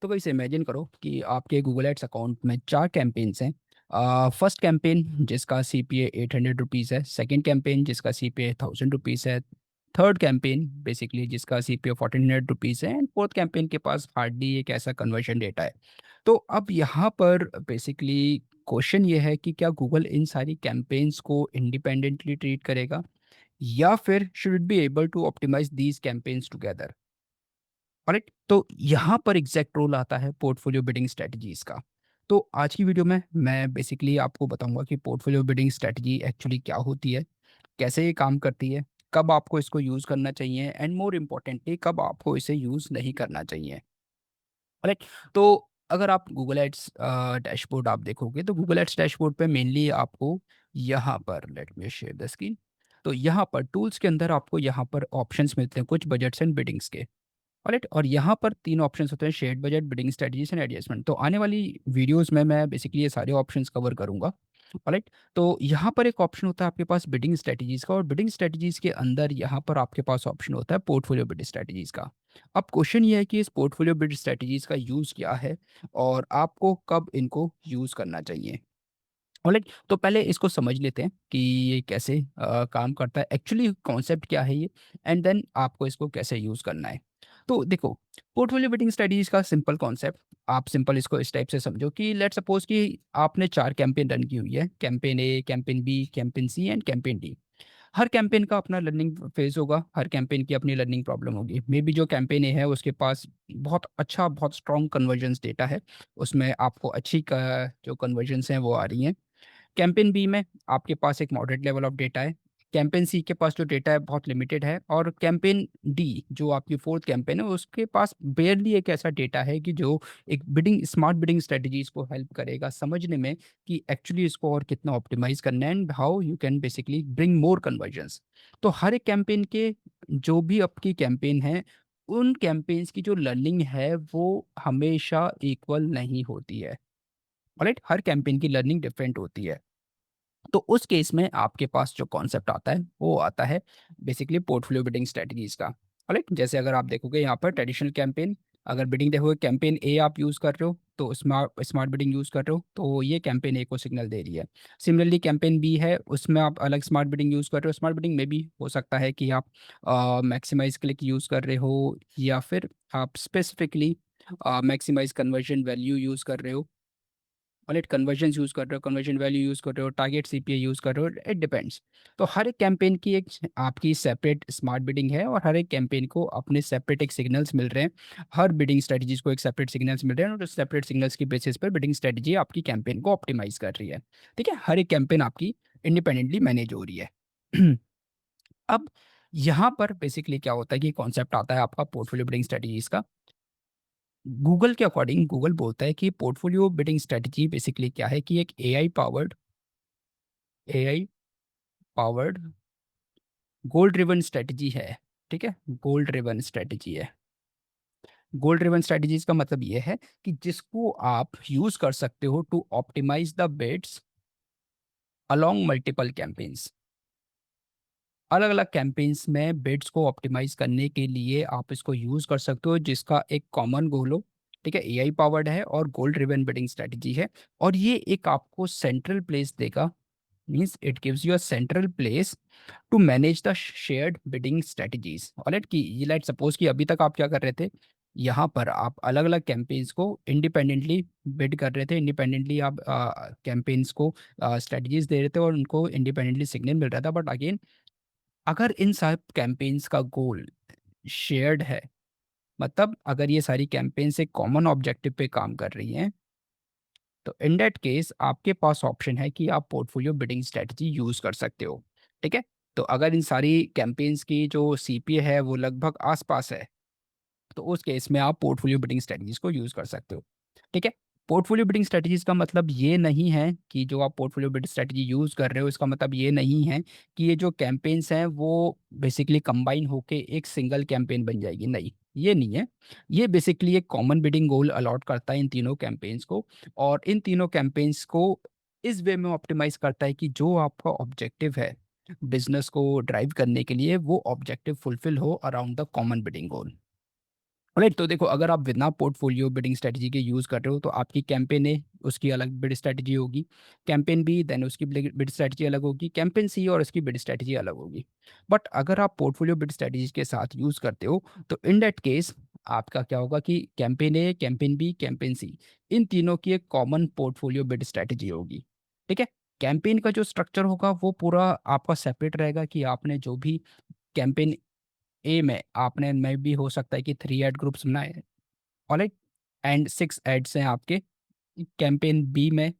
तो वैसे इमेजिन करो कि आपके गूगल एड्स अकाउंट में 4 कैंपेन्स हैं। फर्स्ट कैंपेन जिसका सीपीए 800 रुपीज़ है, सेकंड कैंपेन जिसका सीपीए 1000 रुपीज़ है, थर्ड कैंपेन बेसिकली जिसका सीपीए 1400 रुपीज़ है एंड फोर्थ कैंपेन के पास हार्डली एक ऐसा कन्वर्जन डेटा है। तो अब यहाँ पर बेसिकली क्वेश्चन ये है कि क्या गूगल इन सारी कैंपेन्स को इंडिपेंडेंटली ट्रीट करेगा या फिर should it be able to optimise these campaigns together? Correct. तो यहाँ पर एग्जैक्ट रोल आता है पोर्टफोलियो बिडिंग स्ट्रेटजीज का। तो आज की वीडियो में मैं बेसिकली आपको बताऊंगा कि पोर्टफोलियो बिडिंग स्ट्रेटजी एक्चुअली क्या होती है, कैसे ये काम करती है, कब आपको इसको यूज़ करना चाहिए एंड मोर इम्पोर्टेंटली कब आपको इसे यूज़ नहीं करना चाहिए। राइट। तो अगर आप गूगल एड्स डैशबोर्ड आप देखोगे तो गूगल एड्स डैशबोर्ड पे मेनली आपको यहाँ पर let me share the screen. तो यहाँ पर टूल्स के अंदर आपको यहाँ पर ऑप्शंस मिलते हैं कुछ बजट्स एंड बिडिंग्स के। ऑलराइट। और यहाँ पर 3 ऑप्शंस होते हैं, shared budget, bidding strategies and adjustment. तो आने वाली वीडियोस में मैं बेसिकली ये सारे ऑप्शंस कवर करूँगा। ऑलराइट। तो यहाँ पर एक ऑप्शन होता है आपके पास बिडिंग स्ट्रेटजीज का और बिडिंग स्ट्रेटजीज के अंदर यहाँ पर आपके पास ऑप्शन होता है पोर्टफोलियो बिड स्ट्रेटजीज का। अब क्वेश्चन ये है कि इस पोर्टफोलियो बिड स्ट्रेटजीज का यूज़ क्या है और आपको कब इनको यूज़ करना चाहिए। ऑलराइट। तो पहले इसको समझ लेते हैं कि ये कैसे काम करता है, एक्चुअली कॉन्सेप्ट क्या है ये, एंड देन आपको इसको कैसे यूज़ करना है। तो देखो, पोर्टफोलियो बिल्डिंग स्ट्रेटजीज का सिंपल कॉन्सेप्ट, आप सिंपल इसको इस टाइप से समझो कि लेट सपोज कि आपने 4 कैंपेन रन की हुई है, campaign A, campaign B, campaign C and campaign D. हर कैंपेन का अपना लर्निंग फेज़ होगा, हर कैंपेन की अपनी लर्निंग प्रॉब्लम होगी। मेबी जो कैंपेन ए है उसके पास बहुत अच्छा, बहुत स्ट्रॉन्ग कन्वर्जेंस डेटा है, उसमें आपको अच्छी क जो कन्वर्जेंस हैं वो आ रही हैं। कैंपेन बी में आपके पास एक मॉडरेट लेवल ऑफ डेटा है। कैंपेन सी के पास जो डेटा है बहुत लिमिटेड है और कैंपेन डी जो आपकी फोर्थ कैंपेन है उसके पास बेयरली एक ऐसा डेटा है कि जो एक बिडिंग स्मार्ट बिडिंग स्ट्रेटजीज को हेल्प करेगा समझने में कि एक्चुअली इसको और कितना ऑप्टिमाइज करना है and how you can basically bring more convergence. तो हर एक कैंपेन के जो भी आपकी कैंपेन है उन कैंपेन्स की जो लर्निंग है वो हमेशा इक्वल नहीं होती है। राइट। हर कैंपेन की लर्निंग डिफरेंट होती है। तो उस केस में आपके पास जो कॉन्सेप्ट आता है वो आता है बेसिकली पोर्टफोलियो बिडिंग स्ट्रेटजीज का। राइट। जैसे अगर आप देखोगे यहाँ पर ट्रेडिशनल कैंपेन, अगर बिडिंग देखोगे कैंपेन ए आप यूज़ कर रहे हो तो स्मार्ट स्मार्ट बिडिंग यूज़ कर रहे हो तो ये कैंपेन ए को सिग्नल दे रही है। सिमिलरली कैंपेन बी है उसमें आप अलग स्मार्ट बिडिंग यूज़ कर रहे हो, स्मार्ट बिडिंग में भी हो सकता है कि आप मैक्सिमाइज क्लिक यूज़ कर रहे हो या फिर आप specifically maximise conversion value use कर रहे हो। ऑलराइट। कन्वर्जन्स यूज़ कर रहे हो, कन्वर्जन वैल्यू यूज़ कर रहे हो, टारगेट सीपीए यूज़ कर रहे हो, इट डिपेंड्स। तो हर एक कैंपेन की एक आपकी सेपरेट स्मार्ट बिडिंग है और हर एक कैंपेन को अपने सेपरेट एक सिग्नल्स मिल रहे हैं। हर बिडिंग स्ट्रेटजीज को एक सेपरेट सिग्नल्स मिल रहे हैं और उस सेपरेट सिग्नल्स की बेसिस पर बिडिंग स्ट्रेटजी आपकी कैंपेन को ऑप्टिमाइज कर रही है। ठीक है, हर एक कैंपेन आपकी इंडिपेंडेंटली मैनेज हो रही है। अब यहाँ पर बेसिकली क्या होता है कि कॉन्सेप्ट आता है आपका पोर्टफोलियो बिडिंग स्ट्रेटजीज का। गूगल के अकॉर्डिंग गूगल बोलता है कि पोर्टफोलियो बिडिंग स्ट्रेटजी बेसिकली क्या है कि एक एआई पावर्ड गोल ड्रिवन स्ट्रेटजी है। ठीक है, गोल ड्रिवन स्ट्रेटजी है। गोल ड्रिवन स्ट्रेटजीज का मतलब ये है कि जिसको आप यूज कर सकते हो to optimise the bids along multiple campaigns. अलग अलग कैंपेन्स में बिड्स को ऑप्टिमाइज करने के लिए आप इसको यूज कर सकते हो जिसका एक कॉमन गोल हो। ठीक है, एआई पावर्ड है और गोल ड्रिवन बिडिंग स्ट्रेटजी है और ये एक आपको सेंट्रल प्लेस देगा, means it gives you a central place to manage the shared bidding strategies. Alright. कि ये लेट सपोज कि अभी तक आप क्या कर रहे थे, यहाँ पर आप अलग अलग कैंपेन्स को इंडिपेंडेंटली बिड कर रहे थे, इंडिपेंडेंटली आप कैंपेन्स को स्ट्रेटजीज दे रहे थे और उनको इंडिपेंडेंटली सिग्नल मिल रहा था। बट अगेन अगर इन सब कैंपेन्स का गोल शेयर्ड है, मतलब अगर ये सारी कैंपेन्स एक कॉमन ऑब्जेक्टिव पे काम कर रही हैं, तो इन दैट केस आपके पास ऑप्शन है कि आप पोर्टफोलियो बिडिंग स्ट्रेटजी यूज़ कर सकते हो। ठीक है, तो अगर इन सारी कैंपेन्स की जो सीपीए है वो लगभग आस-पास है, तो उस केस में आप पोर्टफोलियो बिल्डिंग स्ट्रेटजीज को यूज़ कर सकते हो। ठीक है? पोर्टफोलियो बिल्डिंग स्ट्रेटजीज का मतलब ये नहीं है कि जो आप पोर्टफोलियो बिल्डिंग स्ट्रेटजी यूज़ कर रहे हो इसका मतलब ये नहीं है कि ये जो कैंपेन्स हैं वो बेसिकली कंबाइन होके एक सिंगल कैंपेन बन जाएगी, नहीं, ये नहीं है। ये बेसिकली एक कॉमन बिडिंग गोल अलॉट करता है इन तीनों कैंपेन्स को और इन तीनों कैंपेन्स को इस वे में ऑप्टिमाइज़ करता है कि जो आपका ऑब्जेक्टिव है, बिज़नेस को ड्राइव करने के लिए वो ऑब्जेक्टिव फुलफिल हो around the common bidding goal. Right. तो देखो, अगर आप बिना पोर्टफोलियो बिडिंग स्ट्रेटजी के यूज़ कर रहे हो तो आपकी कैंपेन ए उसकी अलग बिड स्ट्रेटजी होगी, कैंपेन बी देन उसकी बिड स्ट्रेटजी अलग होगी, कैंपेन सी और उसकी बिड स्ट्रेटजी अलग होगी। बट अगर आप पोर्टफोलियो बिड स्ट्रेटजी के साथ यूज़ करते हो तो इन दैट केस आपका क्या होगा कि campaign A, campaign B, campaign सी, इन तीनों की एक कॉमन पोर्टफोलियो बिड स्ट्रेटजी होगी। ठीक है। कैंपेन का जो स्ट्रक्चर होगा वो पूरा आपका सेपरेट रहेगा कि आपने जो भी कैंपेन ए में आपने में भी हो सकता है कि 3 एड ग्रुप्स बनाए, ऑलराइट, एंड 6 एड्स हैं आपके। कैंपेन बी में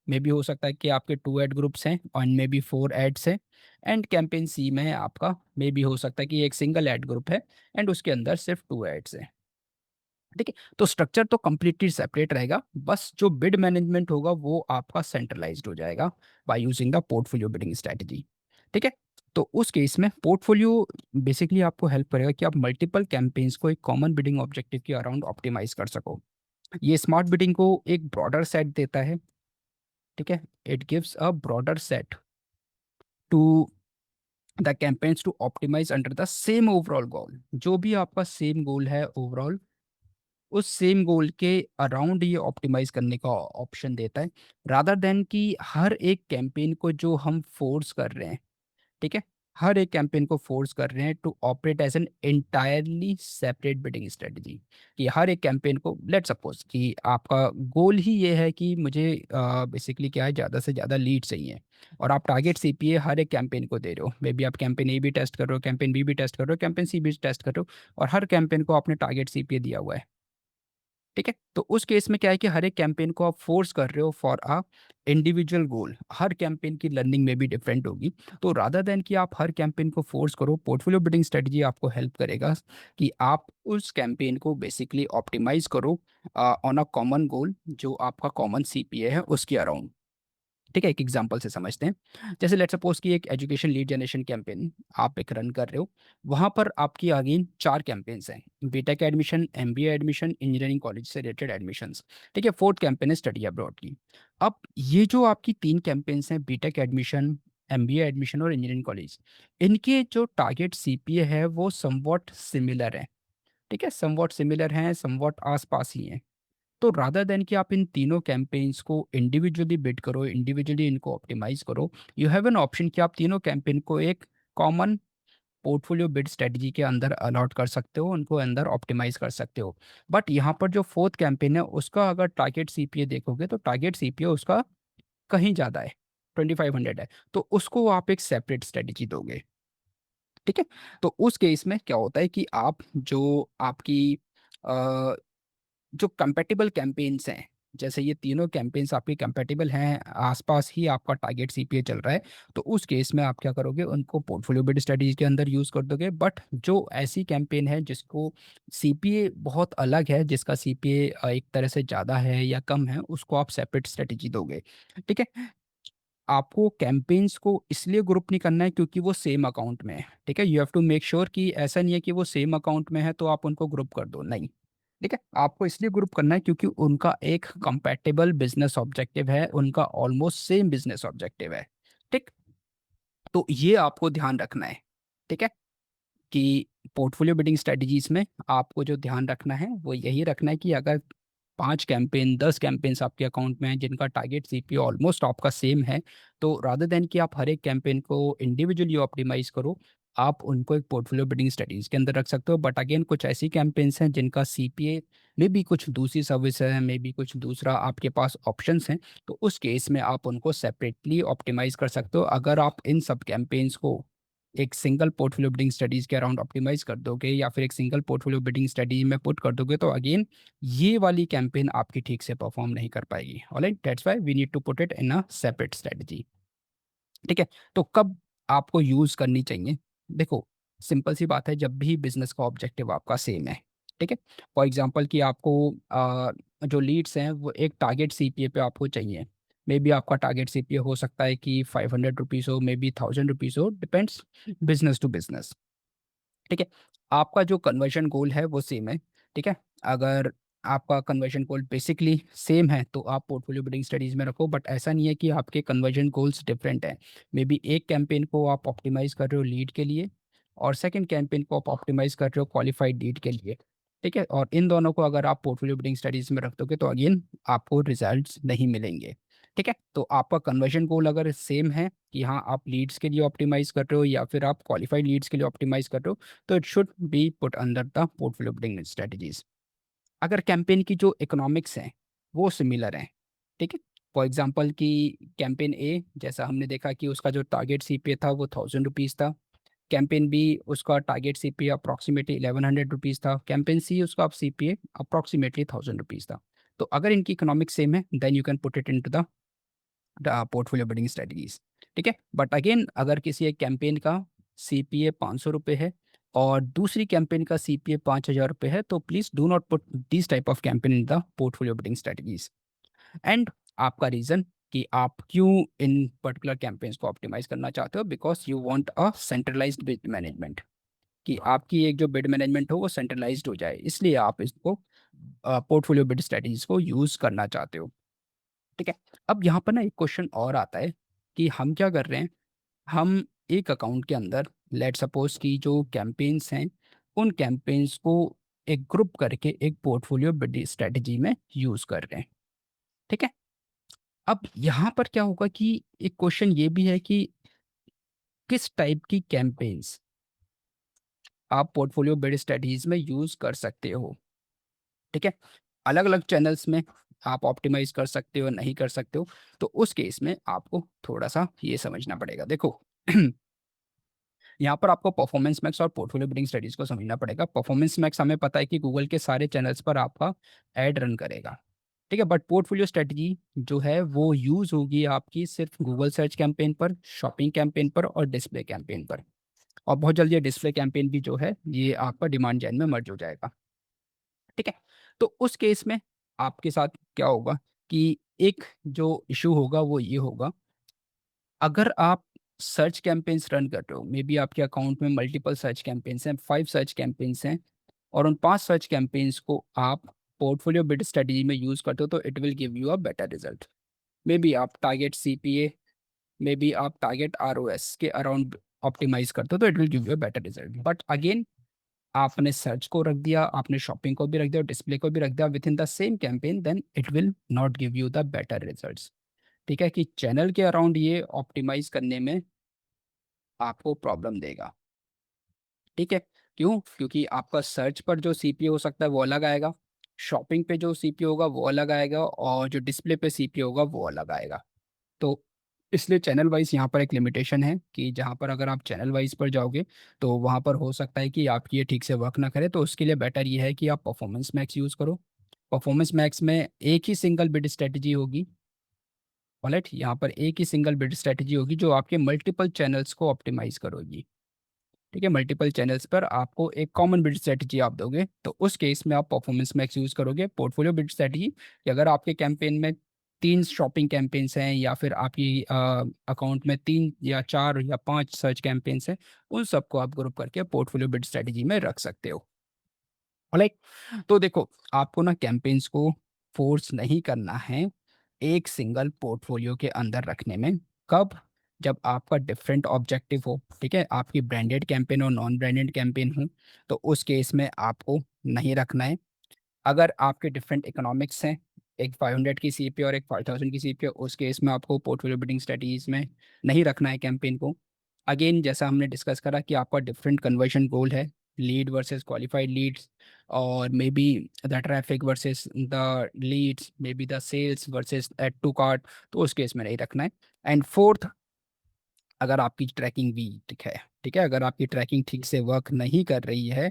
भी हो सकता है कि आपके 2 एड ग्रुप्स हैं और में भी 4 एड्स हैं। एंड कैंपेन सी में आपका में भी हो सकता है कि एक सिंगल एड ग्रुप है एंड उसके अंदर सिर्फ 2 एड्स हैं। ठीक है। तो स्ट्रक्चर तो कंप्लीटली सेपरेट रहेगा, बस जो बिड मैनेजमेंट होगा वो आपका सेंट्रलाइज्ड हो जाएगा by using the portfolio bidding strategy. ठीक है। तो उस केस में पोर्टफोलियो बेसिकली आपको हेल्प करेगा कि आप मल्टीपल कैंपेन्स को एक कॉमन बिडिंग ऑब्जेक्टिव के अराउंड ऑप्टिमाइज कर सको। ये स्मार्ट बिडिंग को एक ब्रॉडर सेट देता है। ठीक है। It gives a broader set to the campaigns to optimise under the same overall goal. जो भी आपका सेम गोल है ओवरऑल, उस सेम गोल के अराउंड ये ऑप्टिमाइज करने का ऑप्शन देता है, रादर देन कि हर एक कैंपेन को जो हम फोर्स कर रहे हैं। ठीक है। हर एक कैंपेन को फोर्स कर रहे हैं to operate as an entirely separate bidding strategy. कि हर एक कैंपेन को, लेट सपोज कि आपका गोल ही ये है कि मुझे बेसिकली क्या है, ज़्यादा से ज़्यादा लीड चाहिए, और आप टारगेट सीपीए हर एक कैंपेन को दे रहे हो। मे बी आप कैंपेन ए भी टेस्ट कर रहे हो, कैंपेन बी भी टेस्ट कर रहे हो, कैंपेन सी भी टेस्ट कर रहे हो, और हर कैंपेन को आपने टारगेट सीपीए दिया हुआ है। ठीक है। तो उस केस में क्या है कि हर एक कैंपेन को आप फोर्स कर रहे हो for a individual goal. Her campaign की लर्निंग में भी डिफरेंट होगी। तो रादर देन कि आप हर कैंपेन को फोर्स करो, पोर्टफोलियो बिल्डिंग स्ट्रेटजी आपको हेल्प करेगा कि आप उस कैंपेन को बेसिकली ऑप्टिमाइज करो ऑन अ कॉमन गोल जो आपका कॉमन सीपीए है उसके अराउंड। ठीक है। एक एग्जांपल से समझते हैं। जैसे लेट्स सपोज कि एक एजुकेशन लीड जनरेशन कैंपेन आप एक रन कर रहे हो। वहाँ पर आपकी अगेन 4 कैंपेन्स हैं: BTech admission, MBA admission, engineering college से रिलेटेड एडमिशंस। ठीक है। फोर्थ कैंपेन है स्टडी अब्रॉड की। अब ये जो आपकी 3 कैंपेन्स हैं, बीटेक एडमिशन, एमबीए एडमिशन और इंजीनियरिंग कॉलेज, इनके जो टारगेट सीपीए है वो समवॉट सिमिलर है। ठीक है। समवॉट सिमिलर हैं, समवॉट आस-पास ही हैं। तो रादर देन कि आप इन तीनों कैंपेन्स को इंडिविजुअली बिड करो, इंडिविजुअली इनको ऑप्टिमाइज करो, यू हैव एन ऑप्शन कि आप तीनों कैंपेन को एक कॉमन पोर्टफोलियो बिड स्ट्रेटजी के अंदर अलॉट कर सकते हो, उनको अंदर ऑप्टिमाइज कर सकते हो। बट यहाँ पर जो फोर्थ कैंपेन है उसका अगर टारगेट सीपीए देखोगे तो टारगेट सीपीए उसका कहीं ज़्यादा है, 2500 है। तो उसको आप एक सेपरेट स्ट्रेटजी दोगे। ठीक है। तो उस केस में क्या होता है कि आप जो आपकी जो कंपैटिबल कैंपेन्स हैं, जैसे ये तीनों कैंपेन्स आपके कंपैटिबल हैं, आसपास ही आपका टारगेट सीपीए चल रहा है, तो उस केस में आप क्या करोगे, उनको पोर्टफोलियो बिड स्ट्रेटजी के अंदर यूज़ कर दोगे। बट जो ऐसी कैंपेन है जिसको सीपीए बहुत अलग है, जिसका सीपीए एक तरह से ज़्यादा है या कम है, उसको आप सेपरेट स्ट्रेटजी दोगे। ठीक है। आपको कैंपेन्स को इसलिए ग्रुप नहीं करना है क्योंकि वो सेम अकाउंट में है। ठीक है। You have to make sure कि ऐसा नहीं है कि वो सेम अकाउंट में है तो आप उनको ग्रुप कर दो, नहीं। ठीक है। आपको इसलिए ग्रुप करना है क्योंकि उनका एक कंपैटिबल बिजनेस ऑब्जेक्टिव है, उनका ऑलमोस्ट सेम बिजनेस ऑब्जेक्टिव है। ठीक। तो ये आपको ध्यान रखना है। ठीक है। कि पोर्टफोलियो बिल्डिंग स्ट्रेटजीज में आपको जो ध्यान रखना है वो यही रखना है कि अगर 5 कैंपेन 10 कैंपेन्स आपके अकाउंट में हैं जिनका टारगेट सीपीओ ऑलमोस्ट आपका सेम है, तो रादर देन कि आप हर एक कैंपेन को इंडिविजुअली ऑप्टिमाइज करो, आप उनको एक पोर्टफोलियो बिल्डिंग स्ट्रेटजीज के अंदर रख सकते हो। बट अगेन कुछ ऐसी कैंपेन्स हैं जिनका सीपीए में भी कुछ दूसरी सर्विस है, में भी कुछ दूसरा आपके पास ऑप्शंस हैं, तो उस केस में आप उनको सेपरेटली ऑप्टिमाइज कर सकते हो। अगर आप इन सब कैंपेन्स को एक सिंगल पोर्टफोलियो बिल्डिंग स्टडीज के अराउंड ऑप्टिमाइज कर दोगे या फिर एक सिंगल पोर्टफोलियो बिल्डिंग स्टडी में पुट कर दोगे तो अगेन ये वाली कैंपेन आपकी ठीक से परफॉर्म नहीं कर पाएगी। Alright, that's why we need to put it in a separate strategy. ठीक है। तो कब आपको यूज करनी चाहिए? देखो, सिंपल सी बात है, जब भी बिजनेस का ऑब्जेक्टिव आपका सेम है। ठीक है। फॉर एग्जांपल कि आपको जो लीड्स हैं वो एक टारगेट सीपीए पे आपको चाहिए। मे बी आपका टारगेट सीपीए हो सकता है कि 500 रुपीज़ हो, मे बी 1000 रुपीज़ हो, डिपेंड्स बिजनेस टू बिजनेस। ठीक है। आपका जो कन्वर्जन गोल है वो सेम है। ठीक है। अगर आपका कन्वर्जन गोल बेसिकली सेम है तो आप पोर्टफोलियो बिल्डिंग स्टडीज में रखो। बट ऐसा नहीं है कि आपके कन्वर्जन गोल्स डिफरेंट हैं। मे बी एक कैंपेन को आप ऑप्टिमाइज कर रहे हो लीड के लिए और सेकंड कैंपेन को आप ऑप्टिमाइज कर रहे हो क्वालिफाइड लीड के लिए। ठीक है, और इन दोनों को अगर आप पोर्टफोलियो बिल्डिंग स्टडीज में रख दोगे तो अगेन आपको रिजल्ट्स नहीं मिलेंगे। ठीक है, तो आपका कन्वर्जन गोल अगर सेम है कि हाँ आप लीड्स के लिए ऑप्टिमाइज कर रहे हो या फिर आप क्वालिफाइड लीड्स के लिए ऑप्टिमाइज कर रहे हो, तो it should be put under the portfolio building strategies. अगर कैंपेन की जो इकोनॉमिक्स हैं वो सिमिलर हैं, ठीक है, फॉर एग्जांपल कि कैंपेन ए जैसा हमने देखा कि उसका जो टारगेट सीपीए था वो 1000 रुपीज़ था, कैंपेन बी उसका टारगेट सीपीए अप्रॉक्सीमेटली 1100 रुपीज़ था, कैंपेन सी उसका सीपीए अप्रॉक्सीमेटली 1000 रुपीज़ था। तो अगर इनकी इकोनॉमिक सेम है then you can put it into the portfolio building strategies. ठीक है, बट अगेन अगर किसी एक कैंपेन का सीपीए 500 रुपये है और दूसरी कैंपेन का सीपीए 5000 रुपये है, तो please do not put this type of campaign in the portfolio building strategies. And आपका रीजन कि आप क्यों इन पर्टिकुलर कैंपेन्स को ऑप्टिमाइज करना चाहते हो, because you want a centralised bid management, कि आपकी एक जो बिड मैनेजमेंट हो वो सेंट्रलाइज्ड हो जाए, इसलिए आप इसको पोर्टफोलियो बिड स्ट्रेटजीज को यूज करना चाहते हो। ठीक है, अब यहाँ पर ना एक क्वेश्चन और आता है कि हम क्या कर रहे हैं, हम एक अकाउंट के अंदर लेट सपोज की जो कैंपेन्स हैं उन कैंपेन्स को एक ग्रुप करके एक पोर्टफोलियो बिड स्ट्रेटजी में यूज कर रहे हैं। ठीक है, अब यहाँ पर क्या होगा कि एक क्वेश्चन ये भी है कि किस टाइप की कैंपेन्स आप पोर्टफोलियो बिड स्ट्रेटजीज में यूज कर सकते हो। ठीक है, अलग अलग चैनल्स में आप ऑप्टिमाइज कर सकते हो नहीं कर सकते हो, तो उस केस में आपको थोड़ा सा ये समझना पड़ेगा। देखो यहाँ पर आपको परफॉर्मेंस मैक्स और पोर्टफोलियो बिल्डिंग स्टडीज को समझना पड़ेगा। परफॉर्मेंस मैक्स हमें पता है कि गूगल के सारे चैनल्स पर आपका एड रन करेगा। ठीक है, बट पोर्टफोलियो स्ट्रेटजी जो है वो यूज होगी आपकी सिर्फ गूगल सर्च कैंपेन पर, शॉपिंग कैंपेन पर और डिस्प्ले कैंपेन पर। और बहुत जल्दी ये डिस्प्ले कैंपेन भी जो है ये आपका डिमांड जैन में मर्ज हो जाएगा। ठीक है, तो उस केस में आपके साथ क्या होगा कि एक जो इशू होगा वो ये होगा, अगर आप सर्च कैंपेन्स रन कर रहे हो, मे बी आपके अकाउंट में मल्टीपल सर्च कैंपेन्स हैं, 5 सर्च कैंपेन्स हैं, और उन 5 सर्च कैंपेन्स को आप पोर्टफोलियो बिड स्ट्रेटजी में यूज करते हो, तो it will give you a better result. May be आप टारगेट सीपीए, मे बी आप टारगेट आरओएस के अराउंड ऑप्टिमाइज करते हो, तो it will give you a better result. But again आपने सर्च को रख दिया, आपने शॉपिंग को भी रख दिया और डिस्प्ले को भी रख दिया within the same campaign, then it will not give you the better results. ठीक है, कि चैनल के अराउंड ये ऑप्टिमाइज करने में आपको प्रॉब्लम देगा। ठीक है, क्यों? क्योंकि आपका सर्च पर जो सीपीओ हो सकता है वो अलग आएगा, शॉपिंग पे जो सीपीओ होगा वो अलग आएगा, और जो डिस्प्ले पे सीपीओ होगा वो अलग आएगा। तो इसलिए चैनल वाइज यहाँ पर एक लिमिटेशन है कि जहाँ पर अगर आप चैनल वाइज पर जाओगे तो वहाँ पर हो सकता है कि आपकी ये ठीक से वर्क ना करे, तो उसके लिए बेटर ये है कि आप परफॉर्मेंस मैक्स यूज़ करो। परफॉर्मेंस मैक्स में एक ही सिंगल बिड स्ट्रेटजी होगी। ऑलराइट, यहाँ पर एक ही सिंगल बिड स्ट्रेटजी होगी जो आपके मल्टीपल चैनल्स को ऑप्टिमाइज करोगी। ठीक है, मल्टीपल चैनल्स पर आपको एक कॉमन बिड स्ट्रेटजी आप दोगे, तो उस केस में आप परफॉर्मेंस मैक्स यूज़ करोगे। पोर्टफोलियो बिड स्ट्रेटजी कि अगर आपके कैंपेन में 3 शॉपिंग कैंपेन्स हैं या फिर आपकी अकाउंट में 3 या 4 या 5 सर्च कैंपेन्स हैं, उन सबको आप ग्रुप करके पोर्टफोलियो बिड स्ट्रेटजी में रख सकते हो। लाइक, तो देखो आपको ना कैंपेन्स को फोर्स नहीं करना है एक सिंगल पोर्टफोलियो के अंदर रखने में। कब? जब आपका डिफरेंट ऑब्जेक्टिव हो। ठीक है, आपकी ब्रांडेड कैंपेन और नॉन ब्रांडेड कैंपेन हो, तो उस केस में आपको नहीं रखना है। अगर आपके डिफरेंट इकोनॉमिक्स हैं, एक 500 की सीपी और एक 5000 की सीपी, उस केस में आपको पोर्टफोलियो बिल्डिंग स्ट्रेटजीज में नहीं रखना है कैंपेन को। अगेन जैसा हमने डिस्कस करा कि आपका डिफरेंट कन्वर्शन गोल है, लीड वर्सेस क्वालिफाइड लीड्स, और maybe the traffic versus the leads, maybe the sales versus add to cart, तो उस केस में नहीं रखना है। एंड फोर्थ, अगर आपकी ट्रैकिंग वीक है, ठीक है, अगर आपकी ट्रैकिंग ठीक से वर्क नहीं कर रही है,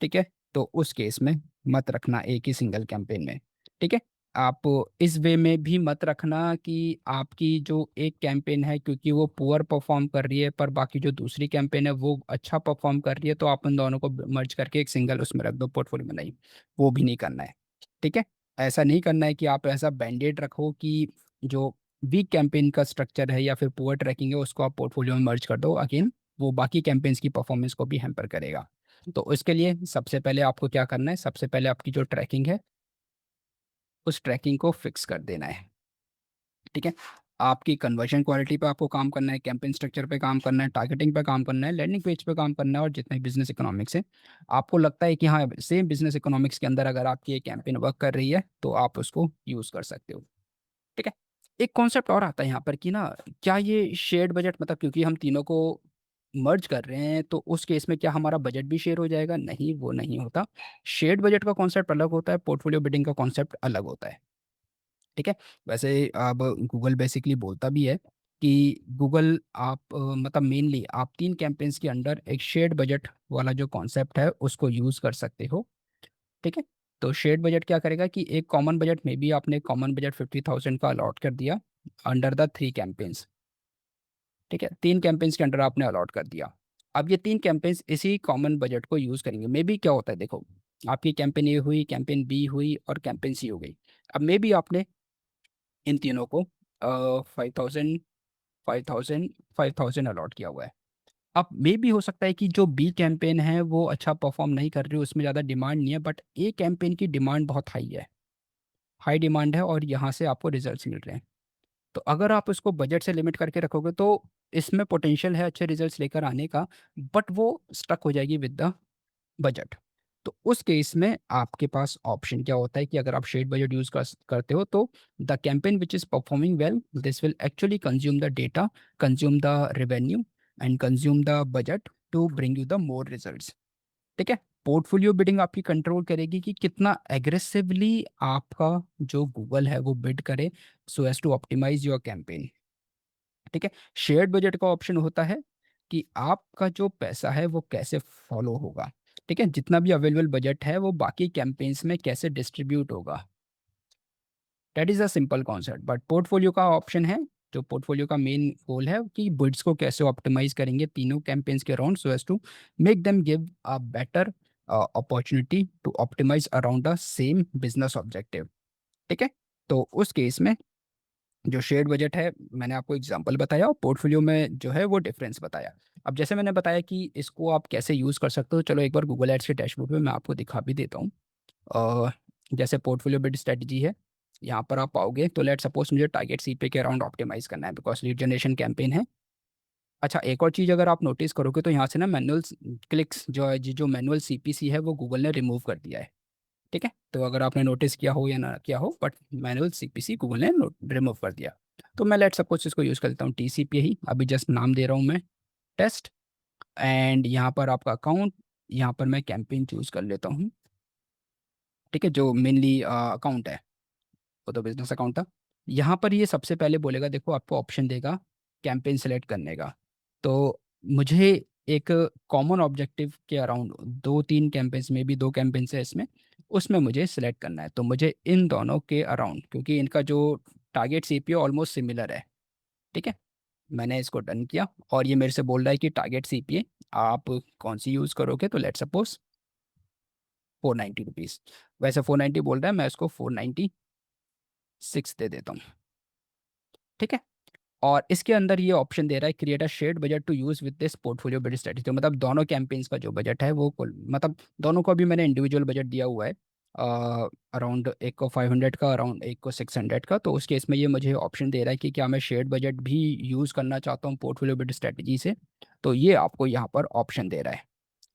ठीक है, तो उस केस में मत रखना एक ही सिंगल कैंपेन में। ठीक है, आप इस वे में भी मत रखना कि आपकी जो एक कैंपेन है क्योंकि वो पुअर परफॉर्म कर रही है पर बाकी जो दूसरी कैंपेन है वो अच्छा परफॉर्म कर रही है, तो आप उन दोनों को मर्ज करके एक सिंगल उसमें रख दो पोर्टफोलियो में। नहीं, वो भी नहीं करना है। ठीक है, ऐसा नहीं करना है कि आप ऐसा बैंडेड रखो कि जो वीक कैंपेन का स्ट्रक्चर है या फिर पुअर ट्रैकिंग है उसको आप पोर्टफोलियो में मर्ज कर दो। अगेन वो बाकी कैंपेन्स की परफॉर्मेंस को भी हैम्पर करेगा। तो इसके लिए सबसे पहले आपको क्या करना है, सबसे पहले आपकी जो ट्रैकिंग है उस ट्रैकिंग को फिक्स कर देना है। ठीक है, आपकी कन्वर्जन क्वालिटी पे आपको काम करना है, कैंपेन स्ट्रक्चर पे काम करना है, टारगेटिंग पे काम करना है, लैंडिंग पेज पे काम करना है, और जितने बिजनेस इकोनॉमिक्स है, आपको लगता है कि हाँ सेम बिजनेस इकोनॉमिक्स के अंदर अगर आपकी ये कैंपेन वर्क कर रही है तो आप उसको यूज़ कर सकते हो। ठीक है। एक कॉन्सेप्ट और आता है यहाँ पर कि ना, क्या ये शेयर्ड बजट, मतलब क्योंकि हम तीनों को मर्ज कर रहे हैं तो उस केस में क्या हमारा बजट भी शेयर हो जाएगा? नहीं, वो नहीं होता। शेयर्ड बजट का कॉन्सेप्ट अलग होता है, पोर्टफोलियो बिल्डिंग का कॉन्सेप्ट अलग होता है। ठीक है। वैसे अब गूगल बेसिकली बोलता भी है कि गूगल आप मतलब मेनली आप 3 कैंपेन्स के अंडर एक शेयर्ड बजट वाला जो कॉन्सेप्ट है उसको यूज़ कर सकते हो। ठीक है। तो शेयर्ड बजट क्या करेगा कि एक कॉमन बजट में भी आपने कॉमन बजट 50,000 का अलॉट कर दिया अंडर द 3 कैंपेन्स। ठीक है, 3 कैंपेन्स के अंडर आपने अलॉट कर दिया। अब ये 3 कैंपेन्स इसी कॉमन बजट को यूज़ करेंगे। मे बी क्या होता है देखो, आपकी कैंपेन ए हुई, कैंपेन बी हुई और कैंपेन सी हो गई। अब मे बी आपने इन तीनों को 5,000 5,000 5,000 अलॉट किया हुआ है। अब मे भी हो सकता है कि जो बी कैंपेन है वो अच्छा परफॉर्म नहीं कर रही, उसमें ज़्यादा डिमांड नहीं है, बट ए कैंपेन की डिमांड बहुत हाई है, हाई डिमांड है और यहाँ से आपको रिजल्ट्स मिल रहे हैं। तो अगर आप उसको बजट से लिमिट करके रखोगे तो इसमें पोटेंशियल है अच्छे रिजल्ट्स लेकर आने का, बट वो स्टक हो जाएगी विद द बजट। तो उस केस में आपके पास ऑप्शन क्या होता है कि अगर आप शेड बजट यूज करते हो तो the campaign which is performing well, this will actually consume the data, consume the revenue and consume the budget to bring you the more results. ठीक है। पोर्टफोलियो बिडिंग आपकी कंट्रोल करेगी कि कितना aggressively आपका जो गूगल है वो बिड करे so as to optimise your campaign. ठीक है। शेयर्ड बजट का ऑप्शन होता है कि आपका जो पैसा है वो कैसे फॉलो होगा। ठीक है, जितना भी अवेलेबल बजट है वो बाकी कैंपेन्स में कैसे डिस्ट्रीब्यूट होगा। That is a simple concept. But portfolio का ऑप्शन है, जो पोर्टफोलियो का मेन गोल है कि बिड्स को कैसे ऑप्टिमाइज करेंगे तीनों कैंपेन्स के around so as to make them give a better opportunity to optimise around the same business objective. ठीक है। तो उस केस में जो शेयर्ड बजट है, मैंने आपको एग्जांपल बताया और पोर्टफोलियो में जो है वो डिफरेंस बताया। अब जैसे मैंने बताया कि इसको आप कैसे यूज़ कर सकते हो, चलो एक बार गूगल एड्स के डैशबोर्ड पे मैं आपको दिखा भी देता हूँ। अ, जैसे पोर्टफोलियो बिल्ड स्ट्रेटजी है, यहाँ पर आप पाओगे तो लेट सपोज मुझे टारगेट सीपीए के अराउंड ऑप्टिमाइज करना है बिकॉज लीड जनरेशन कैंपेन है। अच्छा, एक और चीज़ अगर आप नोटिस करोगे तो यहाँ से ना मैनुअल क्लिक्स जो है, जो मैनुअल सीपीसी है वो गूगल ने रिमूव कर दिया है। ठीक है। तो अगर आपने नोटिस किया हो या ना किया हो, बट मैनुअल सीपीसी गूगल ने रिमूव कर दिया। तो मैं लेट सपोज इसको यूज़ करता हूँ टीसीपी ही, अभी जस्ट नाम दे रहा हूँ मैं टेस्ट। एंड यहाँ पर आपका अकाउंट, यहाँ पर मैं कैंपेन चूज़ कर लेता हूँ। ठीक है, जो मेनली अकाउंट है वो तो बिजनेस अकाउंट था। यहाँ पर ये सबसे पहले बोलेगा, देखो आपको ऑप्शन देगा कैंपेन सेलेक्ट करने का। तो मुझे एक कॉमन ऑब्जेक्टिव के अराउंड 2-3 कैंपेन्स में भी 2 कैंपेन्स है इसमें, उसमें मुझे सिलेक्ट करना है। तो मुझे इन दोनों के अराउंड, क्योंकि इनका जो टारगेट सीपीओ ऑलमोस्ट सिमिलर है। ठीक है। मैंने इसको डन किया और ये मेरे से बोल रहा है कि टारगेट सीपीए आप कौन सी यूज़ करोगे, तो लेट सपोज 490 रुपीज़। वैसे 490 बोल रहा है, मैं इसको 496 दे देता हूँ। ठीक है। और इसके अंदर ये ऑप्शन दे रहा है create a shared budget to use with this portfolio build strategy. तो मतलब दोनों कैंपेन्स का जो बजट है वो कुल मतलब दोनों को अभी मैंने इंडिविजुअल बजट दिया हुआ है। अराउंड एक को 500 का, अराउंड एक को 600 का। तो उस केस में ये मुझे ऑप्शन दे रहा है कि क्या मैं शेयर्ड बजट भी यूज़ करना चाहता हूँ पोर्टफोलियो बिल्ड स्ट्रेटजी से। तो ये आपको यहाँ पर ऑप्शन दे रहा है।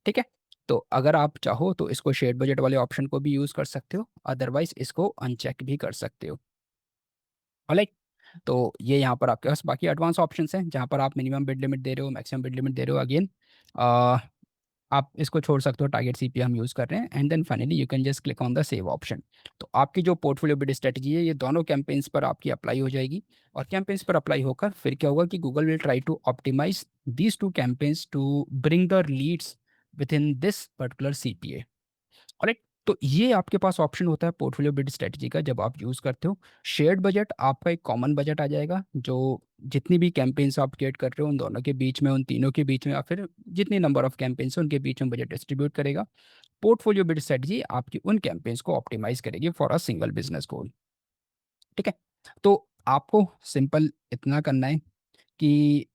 ठीक है। तो अगर आप चाहो तो इसको शेयर्ड बजट वाले ऑप्शन को भी यूज़ कर सकते हो, अदरवाइज इसको अनचेक भी कर सकते हो। ऑलराइट। तो ये यहाँ पर आपके पास बाकी एडवांस ऑप्शंस हैं जहाँ पर आप मिनिमम बिड लिमिट दे रहे हो, मैक्सिमम बिड लिमिट दे रहे हो। अगेन आप इसको छोड़ सकते हो, टारगेट सीपी हम यूज़ कर रहे हैं। And then finally you can just click on the save option. तो आपकी जो पोर्टफोलियो बिड स्ट्रेटजी है ये दोनों कैंपेन्स पर आपकी अप्लाई हो जाएगी। और कैंपेन्स पर अप्लाई होकर फिर क्या होगा कि Google will try to optimise these two campaigns to bring the leads within this particular CPA. Correct. तो ये आपके पास ऑप्शन होता है पोर्टफोलियो बिल्ड स्ट्रेटजी का जब आप यूज़ करते हो। शेयर्ड बजट आपका एक कॉमन बजट आ जाएगा जो जितनी भी कैंपेन्स आप क्रिएट कर रहे हो उन दोनों के बीच में, उन तीनों के बीच में, या फिर जितनी नंबर ऑफ कैंपेन्स है उनके बीच में बजट डिस्ट्रीब्यूट करेगा। पोर्टफोलियो बिल्ड स्ट्रेटजी आपकी उन कैंपेन्स को ऑप्टिमाइज करेगी फॉर अ सिंगल बिजनेस गोल। ठीक है। तो आपको सिंपल इतना करना है कि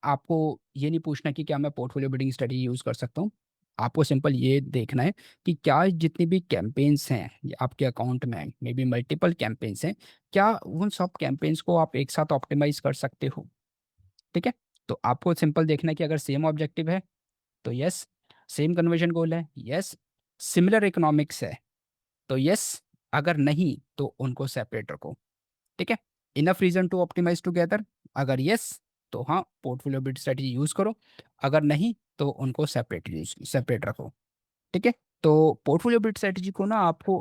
आपको ये नहीं पूछना कि क्या मैं पोर्टफोलियो बिल्डिंग स्ट्रेटजी यूज़ कर सकता हूँ। आपको सिंपल ये देखना है कि क्या जितनी भी कैंपेन्स हैं ये आपके अकाउंट में, मे बी मल्टीपल कैंपेन्स हैं, क्या उन सब कैंपेन्स को आप एक साथ ऑप्टिमाइज़ कर सकते हो, ठीक है? तो आपको सिंपल देखना है कि अगर सेम ऑब्जेक्टिव है तो यस, सेम कन्वर्जन गोल है, यस, सिमिलर इकोनॉमिक्स है तो यस, अगर नहीं तो उनको सेपरेट रखो, ठीक है? Enough reason to optimise together, अगर यस तो हाँ, पोर्टफोलियो बिल्ड स्ट्रैटेजी यूज़ करो, अगर नहीं तो उनको सेपरेट रखो, ठीक है? तो पोर्टफोलियो बिल्ड स्ट्रैटेजी को ना आपको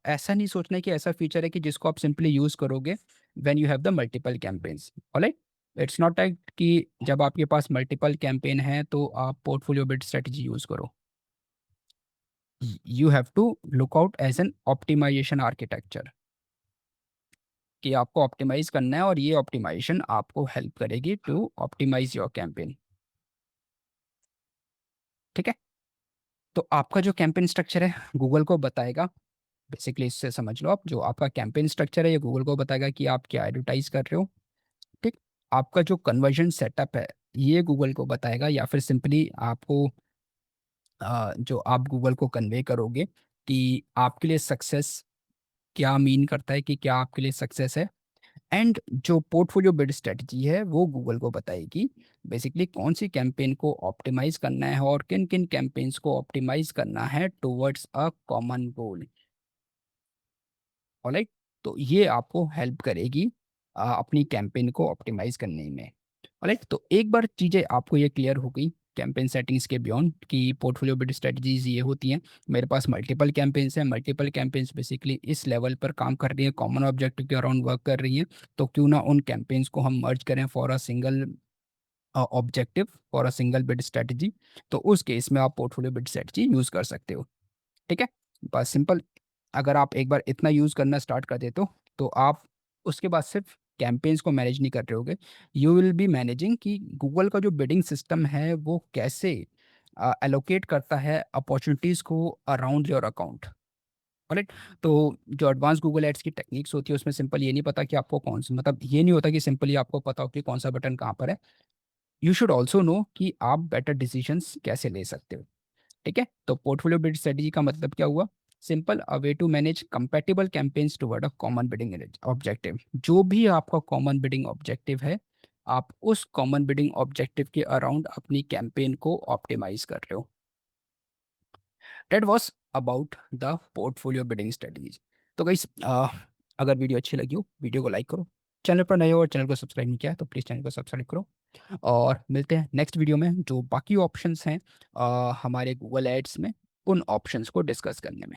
ऐसा नहीं सोचना है कि ऐसा फीचर है कि जिसको आप सिंपली यूज़ करोगे when you have the multiple campaigns, alright? It's not like कि जब आपके पास मल्टीपल कैंपेन है तो आप पोर्टफोलियो बिल्ड स्ट्रैटेजी यूज़ करो। You have to look out as an optimisation architecture कि आपको ऑप्टिमाइज़ करना है और ये ऑप्टिमाइज़ेशन आपको हेल्प करेगी टू ऑप्टिमाइज़ योर कैंपेन, ठीक है? तो आपका जो कैंपेन स्ट्रक्चर है गूगल को बताएगा, बेसिकली इससे समझ लो आप, जो आपका कैंपेन स्ट्रक्चर है ये गूगल को बताएगा कि आप क्या एडवर्टाइज कर रहे हो, ठीक? आपका जो कन्वर्जन सेटअप है ये गूगल को बताएगा, या फिर सिंपली आपको जो आप गूगल को कन्वे करोगे कि आपके लिए सक्सेस क्या मीन करता है, कि क्या आपके लिए सक्सेस है। एंड जो पोर्टफोलियो बिल्ड स्ट्रेटजी है वो गूगल को बताएगी बेसिकली कौन सी कैंपेन को ऑप्टिमाइज करना है और किन किन कैंपेन्स को ऑप्टिमाइज करना है towards a common goal, alright? तो ये आपको हेल्प करेगी अपनी कैंपेन को ऑप्टिमाइज करने में, ऑलराइट? तो एक बार चीज़ें आपको ये क्लियर हो गई कैंपेन सेटिंग्स के बियॉन्ड कि पोर्टफोलियो बिल्ड स्ट्रेटजीज ये होती हैं, मेरे पास मल्टीपल कैंपेन्स हैं, मल्टीपल कैंपेन्स बेसिकली इस लेवल पर काम कर रही हैं, कॉमन ऑब्जेक्टिव के अराउंड वर्क कर रही हैं, तो क्यों ना उन कैंपेन्स को हम मर्ज करें for a single objective, for a single bid strategy. तो उस केस में आप पोर्टफोलियो बिड स्ट्रेटजी यूज़ कर सकते हो, ठीक है? बस सिंपल, अगर आप एक बार इतना यूज़ करना स्टार्ट कर देते हो तो आप उसके बाद सिर्फ कैंपेन्स को मैनेज नहीं कर रहे होगे, यू विल बी मैनेजिंग कि गूगल का जो बिडिंग सिस्टम है वो कैसे एलोकेट करता है अपॉर्चुनिटीज़ को अराउंड योर अकाउंट, राइट? तो जो एडवांस गूगल एड्स की टेक्निक्स होती है उसमें सिंपल ये नहीं पता कि आपको कौन सा, मतलब ये नहीं होता कि सिंपली आपको पता हो कि कौन सा बटन कहाँ पर है, यू शुड ऑल्सो नो कि आप बेटर डिसीजंस कैसे ले सकते हो, ठीक है? तो पोर्टफोलियो बिल्ड स्ट्रेटजी का मतलब क्या हुआ? Simple, a way to manage compatible campaigns toward a common bidding objective. जो भी आपका कॉमन बिडिंग ऑब्जेक्टिव है, आप उस कॉमन बिडिंग ऑब्जेक्टिव के अराउंड अपनी कैंपेन को ऑप्टिमाइज कर रहे हो। That was about the portfolio bidding strategies. तो गाइस, अगर वीडियो अच्छी लगी हो वीडियो को लाइक करो, चैनल पर नए हो और चैनल को सब्सक्राइब नहीं किया है तो प्लीज़ चैनल को सब्सक्राइब करो, और मिलते हैं नेक्स्ट वीडियो में जो बाकी ऑप्शंस हैं हमारे गूगल एड्स में, उन ऑप्शंस को डिस्कस करने में।